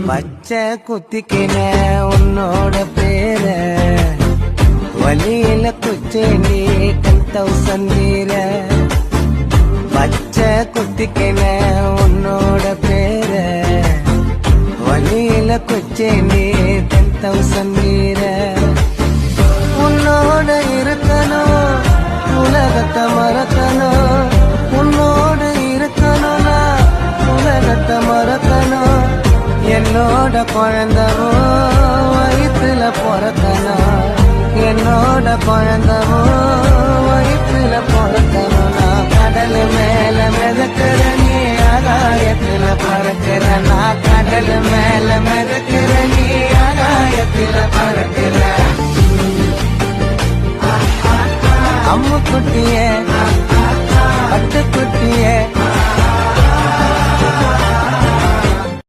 பச்சை குத்திக்கின உன்னோட பேர வலியில குச்சேண்டி 10,000 வீர பச்சை குத்திக்கின உன்னோட பேர வலியில குச்சேண்டி 10,000 வீர உன்னோட இருக்கணும் உலகத்தை மறக்கணும் உன்னோடு இருக்கணும்னா உலகத்தை மறக்கணும் என்னோட குழந்தவோ வயிற்றுல பிறக்கணும் என்னோட குழந்தவோ வயிற்றுல பிறக்கணும் நான் கடல் மேல மிதக்கிற நீ ஆகாயத்துல பறக்கிற நான் கடல் மேல மிதக்கிற நீ ஆகாயத்துல பறக்கிற அம்மு குட்டிய பட்டு குட்டிய